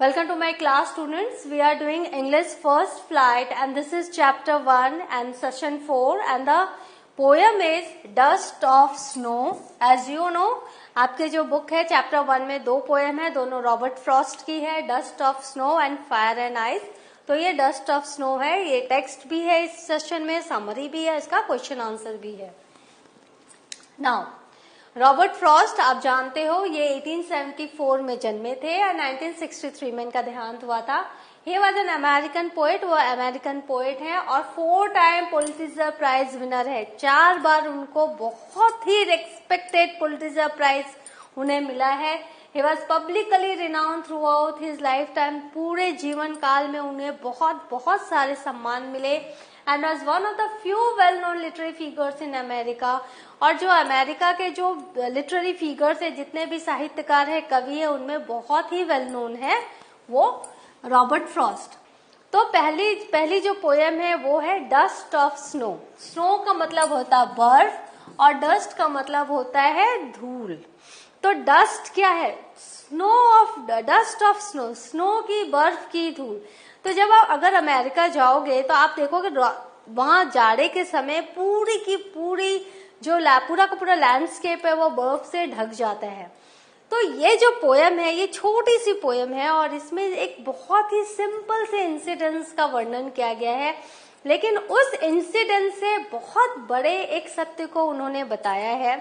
Welcome to my class, students. We are doing English first flight and this is chapter 1 and session 4 and the poem is Dust of Snow. As you know, आपके जो book है chapter 1 में दो poem है, दोनों Robert Frost की है, dust of snow and fire and ice. तो ये डस्ट ऑफ स्नो है, ये टेक्स्ट भी है इस सेशन में, समरी भी है, इसका क्वेश्चन आंसर भी है. नाउ रॉबर्ट फ्रॉस्ट आप जानते हो ये 1874 में जन्मे थे और 1963 में इनका देहांत हुआ था. He was an American poet, वो अमेरिकन पोएट है और 4 टाइम पुलिट्जर प्राइज विनर है. 4 बार उनको बहुत ही रेस्पेक्टेड पुलिट्जर प्राइज उन्हें मिला है. He was publicly renowned through out his life time, पूरे जीवन काल में उन्हें बहुत सारे सम्मान मिले. And was one of the few well known literary figures in America. और जो अमेरिका के जो लिटरेरी फिगर्स है, जितने भी साहित्यकार है, कवि है, उनमें बहुत ही वेल नोन है वो रॉबर्ट फ्रॉस्ट. तो पहली जो पोएम है वो है डस्ट ऑफ स्नो. स्नो का मतलब होता है बर्फ और डस्ट का मतलब होता है धूल. तो डस्ट क्या है? डस्ट ऑफ स्नो, स्नो की, बर्फ की धूल. तो जब आप अगर अमेरिका जाओगे तो आप देखोगे वहां जाड़े के समय पूरी की पूरी जो पूरा का पूरा लैंडस्केप है वो बर्फ से ढक जाता है. तो ये जो पोएम है ये छोटी सी पोएम है और इसमें एक बहुत ही सिंपल से इंसिडेंट्स का वर्णन किया गया है, लेकिन उस इंसिडेंट से बहुत बड़े एक सत्य को उन्होंने बताया है,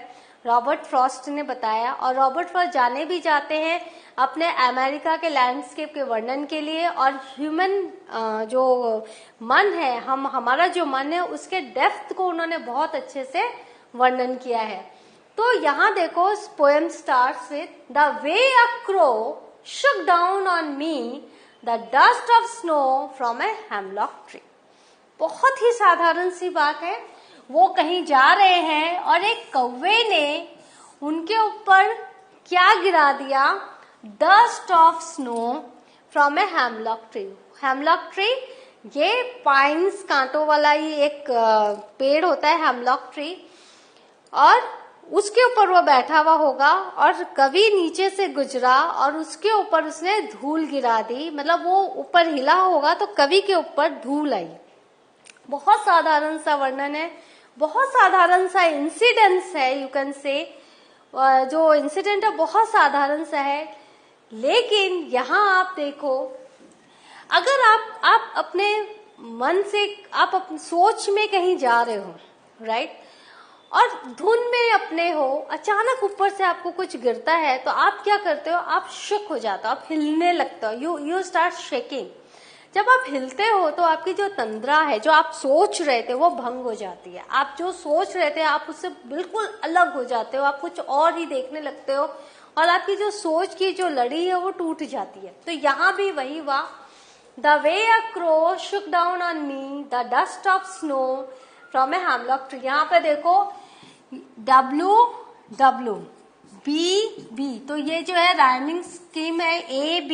रॉबर्ट फ्रॉस्ट ने बताया. और रॉबर्ट फ्रॉस्ट जाने भी जाते हैं अपने अमेरिका के लैंडस्केप के वर्णन के लिए और ह्यूमन जो मन है, हमारा जो मन है उसके डेप्थ को उन्होंने बहुत अच्छे से वर्णन किया है. तो यहाँ देखो, poem starts with the way a crow shook down on me the dust of snow from a hemlock tree. बहुत ही साधारण सी बात है. वो कहीं जा रहे हैं और एक कौवे ने उनके ऊपर क्या गिरा दिया? Dust of snow from a hemlock tree. Hemlock tree ये पाइन्स कांटों वाला ही एक पेड़ होता है, हेमलॉक ट्री, और उसके ऊपर वो बैठा हुआ होगा और कवि नीचे से गुजरा और उसके ऊपर उसने धूल गिरा दी. मतलब वो ऊपर हिला होगा तो कवि के ऊपर धूल आई. बहुत साधारण सा वर्णन है, बहुत साधारण सा इंसिडेंस है, यू कैन से. जो इंसिडेंट है बहुत साधारण सा है, लेकिन यहाँ आप देखो, अगर आप अपने मन से, आप अपनी सोच में कहीं जा रहे हो, राइट, और धुन में अपने हो, अचानक ऊपर से आपको कुछ गिरता है तो आप क्या करते हो? आप शुक हो जाते हो, आप हिलने लगते हो, यू स्टार्ट शेकिंग. जब आप हिलते हो तो आपकी जो तंद्रा है, जो आप सोच रहे थे, वो भंग हो जाती है. आप जो सोच रहे थे आप उससे बिल्कुल अलग हो जाते हो, आप कुछ और ही देखने लगते हो और आपकी जो सोच की जो लड़ी है वो टूट जाती है. तो यहाँ भी वही हुआ. The way a crow Shuk down on me the dust of snow from a hemlock tree. यहाँ पे देखो W B, तो ये जो है राइमिंग स्कीम है, A B.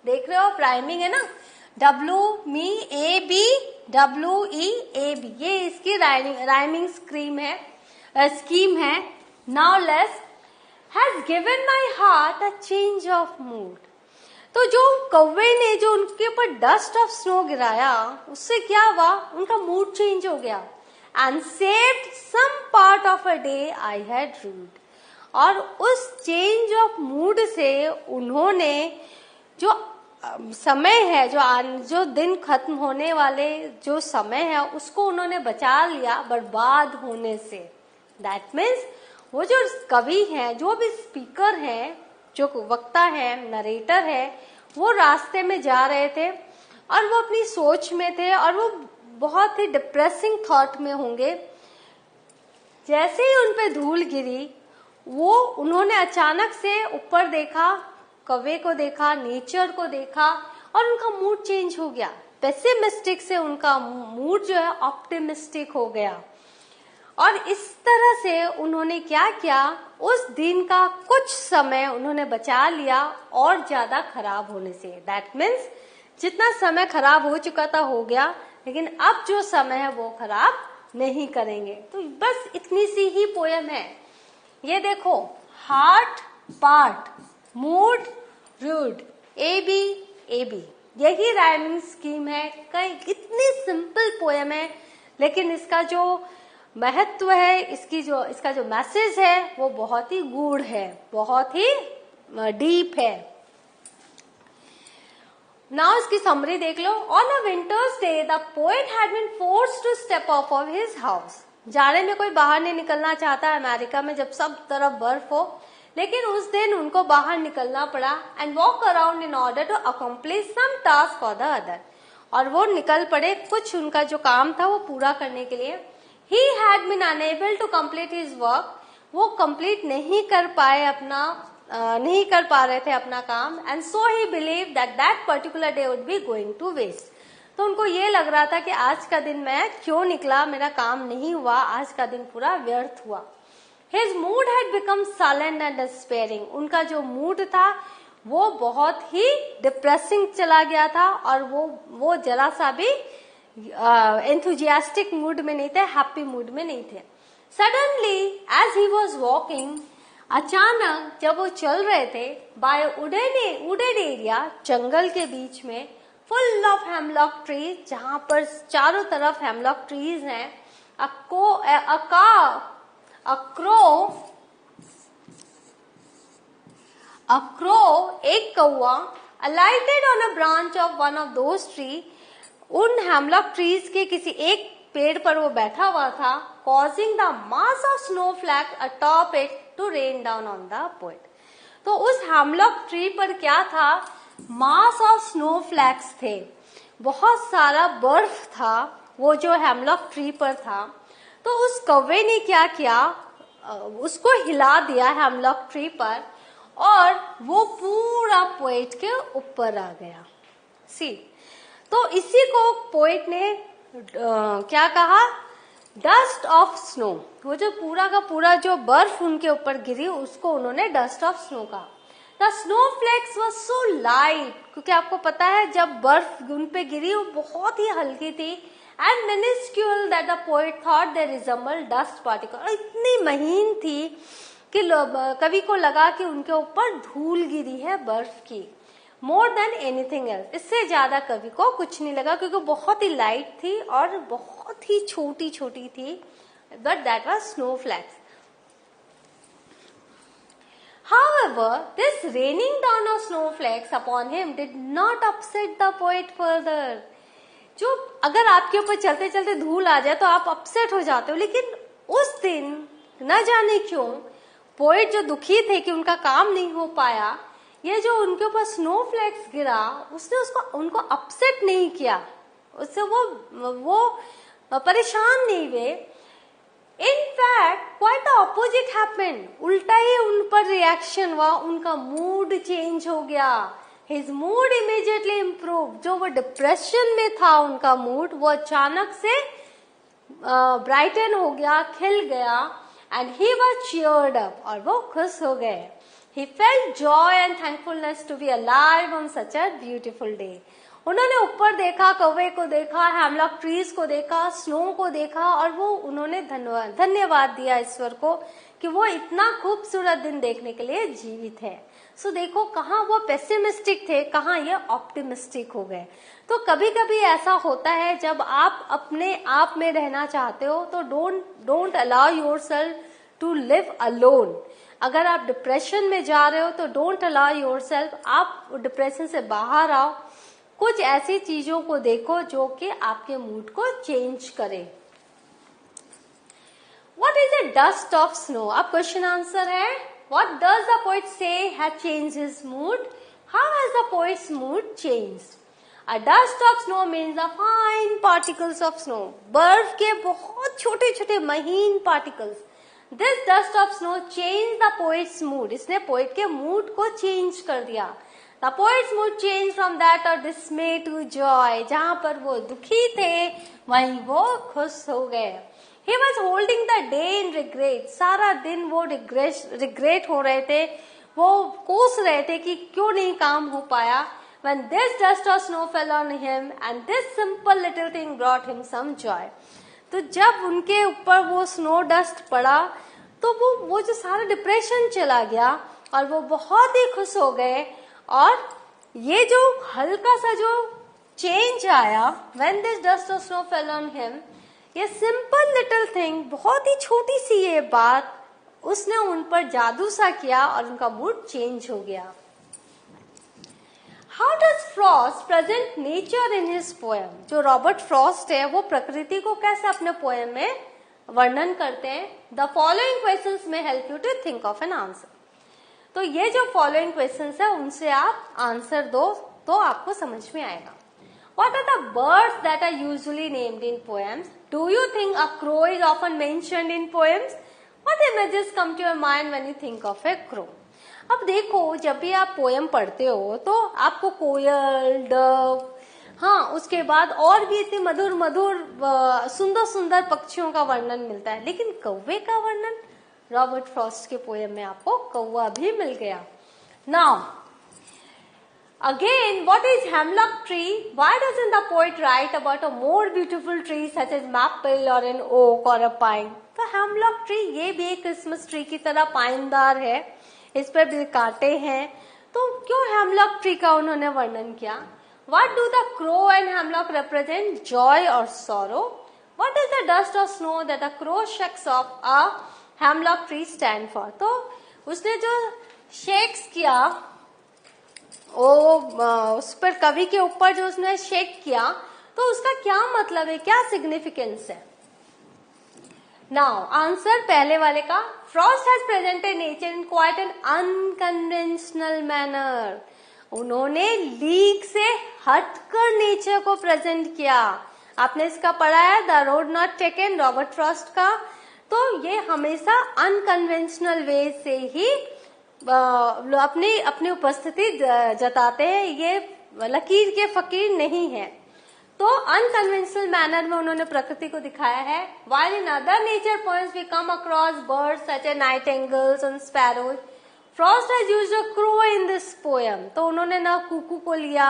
देख रहे हो आप, राइमिंग है ना, W me A B W E A B, ये इसकी राइमिंग स्कीम है. Now let's has given my heart a change of mood. तो जो कौवे ने जो उनके ऊपर डस्ट ऑफ स्नो गिराया, उससे क्या हुआ? उनका मूड चेंज हो गया. And saved some part of a day I had ruled. और उस चेंज ऑफ मूड से उन्होंने जो समय है, जो दिन खत्म होने वाले जो समय है, उसको उन्होंने बचा लिया बर्बाद होने से. दैट मीन्स वो जो कवि हैं, जो भी स्पीकर हैं, जो वक्ता है, नरेटर है, वो रास्ते में जा रहे थे और वो अपनी सोच में थे और वो बहुत ही डिप्रेसिंग थॉट में होंगे. जैसे ही उन पे धूल गिरी, वो उन्होंने अचानक से ऊपर देखा, कौवे को देखा, नेचर को देखा और उनका मूड चेंज हो गया. पेसिमिस्टिक से उनका मूड जो है ऑप्टिमिस्टिक हो गया. और इस तरह से उन्होंने क्या किया? उस दिन का कुछ समय उन्होंने बचा लिया और ज्यादा खराब होने से. दैट मीन्स जितना समय खराब हो चुका था हो गया, लेकिन अब जो समय है वो खराब नहीं करेंगे. तो बस इतनी सी ही पोएम है. ये देखो, heart part, mood, rude, AB, यही राइमिंग स्कीम है। कई इतनी सिंपल पोएम है, लेकिन इसका जो महत्व है, इसका जो मैसेज है वो बहुत ही गूढ़ है, बहुत ही डीप है। नाउ इसकी समरी देख लो। On a winter's day the poet had been forced to step off off his house. जाड़े में कोई बाहर नहीं निकलना चाहता अमेरिका में, जब सब तरफ बर्फ हो, लेकिन उस दिन उनको बाहर निकलना पड़ा and walk around in order to accomplish some task for the other. और वो निकल पड़े कुछ उनका जो काम था वो पूरा करने के लिए। He had been unable to complete his work, वो कंप्लीट नहीं कर पा रहे थे अपना काम। And so he believe that that particular day would be going to waste. तो उनको ये लग रहा था कि आज का दिन मैं क्यों निकला, मेरा काम नहीं हुआ, आज का दिन पूरा व्यर्थ हुआ। His mood had become sullen and despairing. उनका जो मूड था वो बहुत ही डिप्रेसिंग चला गया था और वो जरा सा भी enthusiastic मूड में नहीं थे, हैप्पी मूड में नहीं थे। Suddenly, as he was walking, अचानक जब वो चल रहे थे by wooded area, जंगल के बीच में, full of hemlock trees, जहाँ पर चारों तरफ hemlock trees हैं, a crow, एक कौआ, alighted on a branch of one of those trees, उन hemlock trees के किसी एक पेड़ पर वो बैठा हुआ था, causing the mass of snowflakes atop it to rain down on the poet. तो उस hemlock tree पर क्या था? mass of snowflakes थे, बहुत सारा बर्फ था वो जो hemlock tree पर था। तो उस कौवे ने क्या किया, उसको हिला दिया हेमलॉक ट्री पर और वो पूरा पोएट के ऊपर आ गया। सी, तो इसी को पोएट ने क्या कहा, डस्ट ऑफ स्नो। वो जो पूरा का पूरा जो बर्फ उनके ऊपर गिरी उसको उन्होंने डस्ट ऑफ स्नो कहा। The snow flakes was so light, क्योंकि आपको पता है जब बर्फ उन पे गिरी वो बहुत ही हल्की थी, and minuscule that the poet thought they resembled dust particle। इतनी महीन थी कि कवि को लगा कि उनके ऊपर धूल गिरी है बर्फ की। more than anything else, इससे ज्यादा कवि को कुछ नहीं लगा क्योंकि बहुत ही लाइट थी और बहुत ही छोटी छोटी थी, but that was snowflakes। However, this raining down of snowflakes upon him did not upset the poet further। जो अगर आपके ऊपर चलते चलते धूल आ जाए तो आप अपसेट हो जाते हो, लेकिन उस दिन न जाने क्यों पोएट जो दुखी थे कि उनका काम नहीं हो पाया, ये जो उनके ऊपर स्नोफ्लेक्स गिरा उसने उनको अपसेट नहीं किया, उससे वो परेशान नहीं हुए। In fact quite the opposite happened, उल्टा ही उन पर रिएक्शन हुआ, उनका मूड चेंज हो गया। His mood immediately improved। जो वो डिप्रेशन में था उनका मूड वो अचानक से ब्राइटन हो गया, खिल गया। And he was cheered up, और वो खुश हो गए। He felt joy and thankfulness to be alive on such a beautiful day। उन्होंने ऊपर देखा, कौवे को देखा, हेमलॉक ट्रीज को देखा, स्नो को देखा और वो उन्होंने धन्यवाद दिया ईश्वर को कि वो इतना खूबसूरत दिन देखने के लिए जीवित है। सो देखो कहाँ वो पेसिमिस्टिक थे, कहाँ ये ऑप्टिमिस्टिक हो गए। तो कभी कभी ऐसा होता है जब आप अपने आप में रहना चाहते हो तो don't allow yourself to live alone. अगर आप डिप्रेशन में जा रहे हो तो डोंट अलाउ योरसेल्फ, आप डिप्रेशन से बाहर आओ, कुछ ऐसी चीजों को देखो जो कि आपके मूड को चेंज करे। What is a dust of snow? अब क्वेश्चन आंसर है, what does the poet say had changed his mood? How has the poet's mood changed? A dust of snow means the fine particles of snow। बर्फ के बहुत छोटे छोटे महीन particles। This dust of snow changed the poet's mood। इसने poet के mood को change कर दिया। The poet's mood changed from that of dismay to joy। जहाँ पर वो दुखी थे वहीं वो खुश हो गए। He was holding the day in regret। सारा दिन वो regret हो रहे थे, वो कोस रहे थे कि क्यों नहीं काम हो पाया। When this dust of snow fell on him and this simple little thing brought him some joy। तो जब उनके ऊपर वो स्नो डस्ट पड़ा तो वो जो सारा डिप्रेशन चला गया और वो बहुत ही खुश हो गए। और ये जो हल्का सा जो चेंज आया, when this dust of snow fell on him, ये सिंपल लिटिल थिंग, बहुत ही छोटी सी ये बात, उसने उन पर जादू सा किया और उनका मूड चेंज हो गया। How does Frost present nature in his poem? जो रॉबर्ट फ्रॉस्ट है वो प्रकृति को कैसे अपने पोएम में वर्णन करते हैं? The following questions may help you to think of an answer. तो ये जो फॉलोइंग क्वेश्चंस है उनसे आप आंसर दो तो आपको समझ में आएगा। What are the birds that are usually named in poems? Do you think a crow is often mentioned in poems? What images come to your mind when you think of a crow? अब देखो, जब भी आप poem पढ़ते हो तो आपको कोयल, Dove, हाँ, उसके बाद और भी इतने मधुर मधुर सुंदर सुंदर पक्षियों का वर्णन मिलता है, लेकिन कौवे का वर्णन रॉबर्ट फ्रॉस्ट के पोएम में आपको कौवा भी मिल गया। Now again, what is hemlock tree? Why doesn't the poet write about a more beautiful tree such as maple or an oak or a pine? तो hemlock tree ये भी एक क्रिसमस ट्री की तरह पाइनदार है, इस पर भी कांटे हैं, तो क्यों hemlock tree का उन्होंने वर्णन किया? What do the crow and hemlock represent? Joy or sorrow? What is the dust or snow that the crow shakes off a hemlock tree stand for? तो उसने जो शेक्स किया, उस पर कवि के ऊपर जो उसने शेक किया, तो उसका क्या मतलब है, क्या सिग्निफिकेंस है? नाउ आंसर पहले वाले का, Frost has presented nature in quite an unconventional manner. उन्होंने लीक से हटकर नेचर को प्रेजेंट किया। आपने इसका पढ़ा है, the road not taken, Robert Frost का। तो ये हमेशा अनकन्वेंशनल वे से ही अपनी उपस्थिति जताते हैं, ये लकीर के फकीर नहीं है। तो अनकन्वेंशनल मैनर में उन्होंने प्रकृति को दिखाया है। While in other nature poems we come across birds such as nightingales and sparrows, Frost has used a crow in this poem. तो उन्होंने ना कुकू को लिया,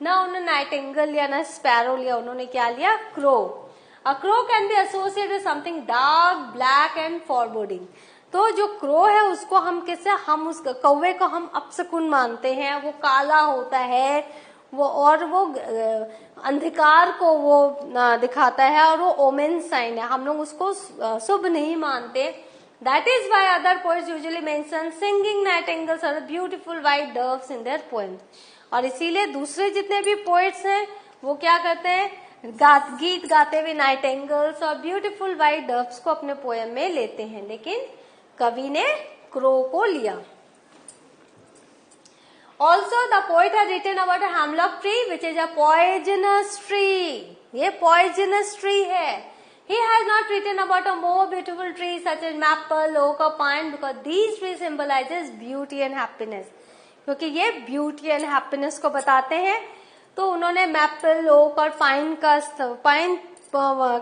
ना उन्होंने नाइटिंगल लिया, ना स्पैरो लिया, उन्होंने क्या लिया? Crow. A crow can be associated with something dark, black and foreboding. तो जो क्रो है उसको हम कैसे, हम उस कौवे को हम अपशकुन मानते हैं, वो काला होता है, वो और वो अंधकार को वो दिखाता है और वो ओमेन साइन है, हम लोग उसको शुभ नहीं मानते। That is why other poets usually mention singing nightingales or beautiful white doves in their poems. और इसीलिए दूसरे जितने भी पोएट्स हैं वो क्या करते हैं, गीत गाते हुए नाइटिंगल्स और ब्यूटीफुल व्हाइट डव्स को अपने पोएम में लेते हैं, लेकिन कवि ने क्रो को लिया। Also, the poet has written about a hemlock tree, which is a poisonous tree. ये poisonous tree है. He has not written about a more beautiful tree such as maple, oak or pine, because these trees symbolizes beauty and happiness. क्योंकि ये beauty and happiness को बताते हैं, तो उन्होंने maple, oak और pine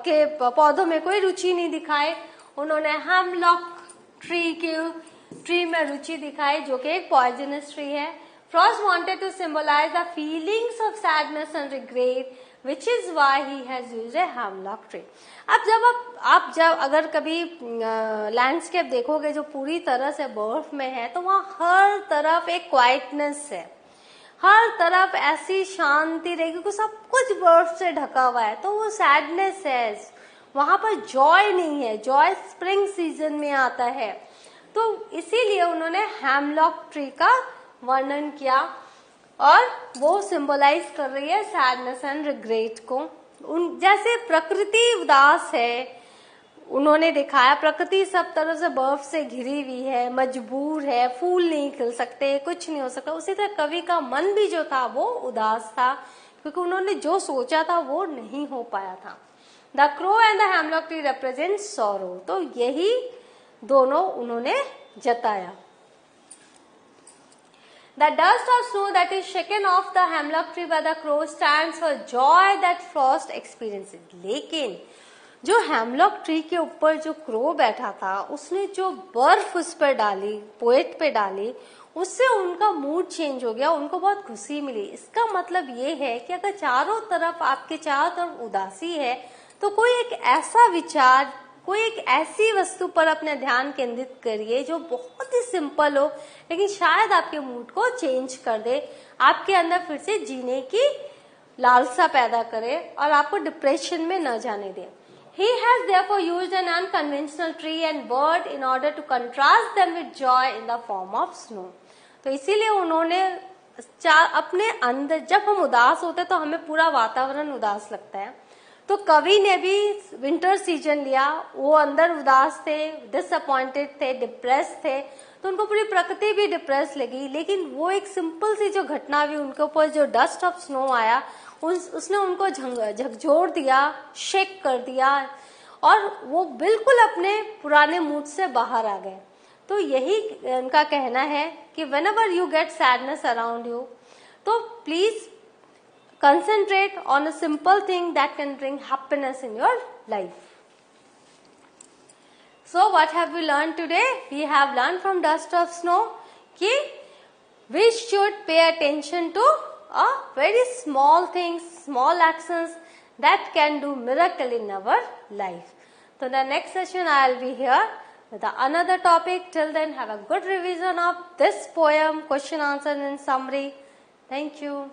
के पौधों में कोई रुचि नहीं दिखाई, उन्होंने hemlock ट्री में रुचि दिखाई जो कि एक पॉइजनस ट्री है। Frost wanted to symbolize the feelings of sadness and regret, which is why he has used a hemlock tree. अब जब अगर कभी लैंडस्केप देखोगे जो पूरी तरह से बर्फ में है, तो वहाँ हर तरफ एक क्वाइटनेस है, हर तरफ ऐसी शांति रहेगी कि सब कुछ बर्फ से ढका हुआ है, तो वो सैडनेस है, वहां पर जॉय नहीं है। जॉय स्प्रिंग सीजन में आता है, तो इसीलिए उन्होंने हेमलॉक ट्री का वर्णन किया और वो सिंबलाइज कर रही है सैडनेस एंड रिग्रेट को। जैसे प्रकृति उदास है, उन्होंने दिखाया प्रकृति सब तरफ से बर्फ से घिरी हुई है, मजबूर है, फूल नहीं खिल सकते, कुछ नहीं हो सकता। उसी तरह कवि का मन भी जो था वो उदास था, क्योंकि उन्होंने जो सोचा था वो नहीं हो पाया था। The crow and the hemlock tree represent sorrow. तो यही दोनों उन्होंने जताया। The dust of snow that is shaken off the hemlock tree by the crow stands for joy that Frost experiences. लेकिन जो हेमलॉक ट्री के ऊपर जो क्रो बैठा था, उसने जो बर्फ उस पर डाली, पोएट पे डाली, उससे उनका मूड चेंज हो गया, उनको बहुत खुशी मिली। इसका मतलब ये है कि अगर चारों तरफ आपके चारों तरफ उदासी है, तो कोई एक ऐसा विचार कोई एक ऐसी वस्तु पर अपने ध्यान केंद्रित करिए जो बहुत ही सिंपल हो, लेकिन शायद आपके मूड को चेंज कर दे, आपके अंदर फिर से जीने की लालसा पैदा करे और आपको डिप्रेशन में न जाने दे. He has therefore used an unconventional tree and bird in order to contrast them with joy in the form of snow. तो इसीलिए उन्होंने अपने अंदर, जब हम उदास होते तो हमें पूरा वातावरण उदास लगता है, तो कवि ने भी विंटर सीजन लिया. वो अंदर उदास थे, डिसअपॉइंटेड थे, डिप्रेस थे, तो उनको पूरी प्रकृति भी डिप्रेस लगी. लेकिन वो एक सिंपल सी जो घटना हुई, उनके ऊपर जो डस्ट ऑफ स्नो आया, उसने उनको झकझोर दिया, शेक कर दिया और वो बिल्कुल अपने पुराने मूड से बाहर आ गए. तो यही उनका कहना है कि whenever you get sadness around you, तो please concentrate on a simple thing that can bring happiness in your life. So what have we learned today? We have learned from dust of snow कि we should pay attention to a very small things, small actions that can do miracle in our life. So the next session I will be here with another topic. Till then, have a good revision of this poem, question, answer and summary. Thank you.